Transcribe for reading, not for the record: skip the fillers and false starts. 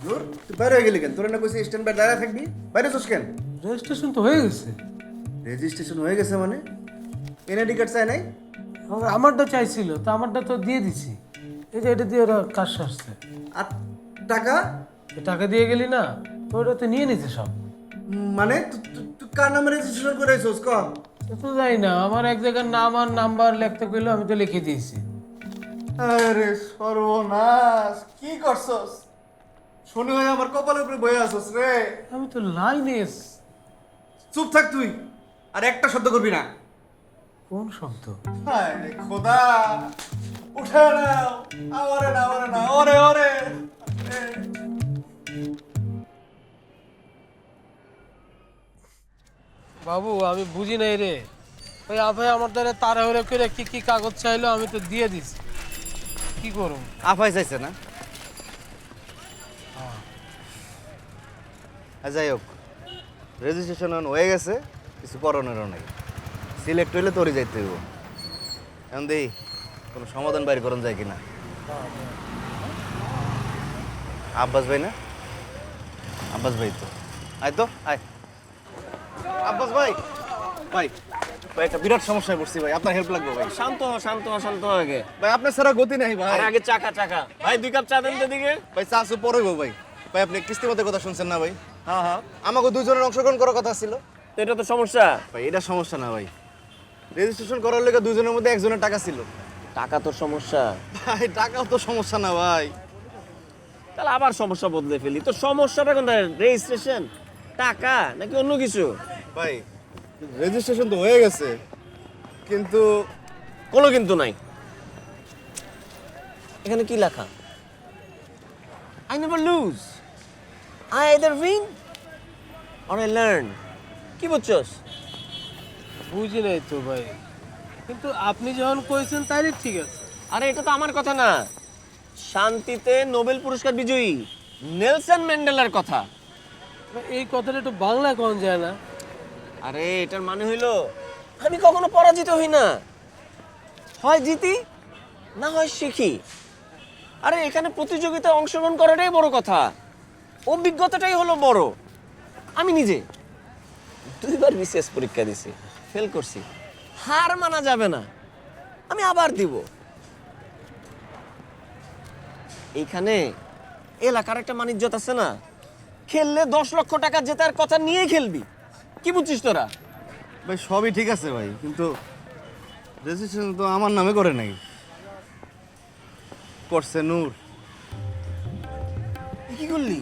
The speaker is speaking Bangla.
নূর তুই বাইরে হয়ে গেলি কেন? তোর না কইছি স্ট্যান্ড বাই দাঁড়ায় থাকবি, বাইরে আছিস কেন? রেজিস্ট্রেশন তো হয়ে গেছে। রেজিস্ট্রেশন হয়ে গেছে মানে? এনআইডি কার্ড চাই নাই? আমারটা চাইছিল, তো আমারটা তো দিয়ে দিছি। এই যে এটা দিয়ে ওরা কাজ সারছে। আর টাকা? তো টাকা দিয়ে গেলি না, তো ওটা তো নিয়ে নিছে সব। মানে তুই কার নামে রেজিস্ট্রেশন করেছিস ক? সে তো যাই না, আমার এক জায়গার নাম আর নাম্বার লিখতে কইলো, আমি তো লিখে দিয়েছি। আরে সর্বনাশ, কি করছস? শনি হয়ে আমার কপালের উপরে বয়ে আসছ রে। আমি তো লাইনে। চুপ থাক তুই, আর একটা শব্দ করবি না। কোন শব্দ? হায় রে খোদা, উঠে নাও, আমারে না, আমারে না, ওরে ওরে। বাবু আমি বুঝি নাই রে। ওই আভাই আমার দ্বারা তাড়াহুড়ো করে কি কি কাগজ চাইলো, আমি তো দিয়ে দিছি। কি করব? আফাই চাইছে না? যাই হোক, রেজিস্ট্রেশন হয়ে গেছে, কিছু করণেরও নাই। সিলেক্ট হইলে তোরই যাইতে হইব। এখন দেখি কোনো সমাধান বাইর করন যায় কিনা। আব্বাস ভাই না? আব্বাস ভাই তো, আয় তো আয়। আব্বাস ভাই, ভাই ভাই একটা বিরাট সমস্যায় পড়ছি ভাই, আপনার হেল্প লাগবে ভাই। শান্ত হ শান্ত হ শান্ত হ আগে। ভাই আপনার ছাড়া গতি নাই ভাই। আর আগে চাকা চাকা ভাই 2 কাপ চা দেন তো দিকে। ভাই চা আসু পরে হইব ভাই। ভাই আপনি কিস্তি মতো কথা শুনছেন না ভাই? হ্যাঁ হ্যাঁ, আমাকে দুইজনের অংশগ্রহণ করার কথা ছিল। তো এটা তো সমস্যা। ভাই এটা সমস্যা না ভাই, রেজিস্ট্রেশন করার লেগে দুইজনের মধ্যে একজনের টাকা ছিল। টাকা তো সমস্যা, ভাই টাকাও তো সমস্যা না ভাই। তাহলে আবার সমস্যা বদলে ফেলি। তো সমস্যাটা কোনটা, রেজিস্ট্রেশন, টাকা নাকি অন্য কিছু? ভাই রেজিস্ট্রেশন তো হয়ে গেছে, কিন্তু কোনো কিন্তু নাই। এখানে কি লেখা? I never lose. I either win or I learn. কি বুঝছস? বুঝি নাই তো ভাই, কিন্তু আপনি যখন কইছেন তাইলে ঠিক আছে। আরে এটা তো আমার কথা না, শান্তিতে নোবেল পুরস্কার বিজয়ী নেলসন ম্যান্ডেলার কথা। ভাই, এই কথাটা একটু বাংলায় কোন যায় না? আরে এটার মানে হইলো আমি কখনো পরাজিত হই না, হয় জিতি না হয় শিখি। আরে এখানে প্রতিযোগিতায় অংশগ্রহণ করাটাই বড় কথা, অভিজ্ঞতাটাই হলো বড়। আমি নিজে 2বার বিসিএস পরীক্ষা দিছি, ফেল করছি। হার মানা যাবে না, আমি আবার দিব। এইখানে এলাকার একটা মানিজ্যত আছে না, খেললে 10 লক্ষ টাকা জেতার কথা নিয়ে খেলবি। কি বুঝছিস তোরা? ভাই সবই ঠিক আছে ভাই, কিন্তু রেজিস্ট্রেশন তো আমার নামে করে নাই, করছে নূর। কি করলি?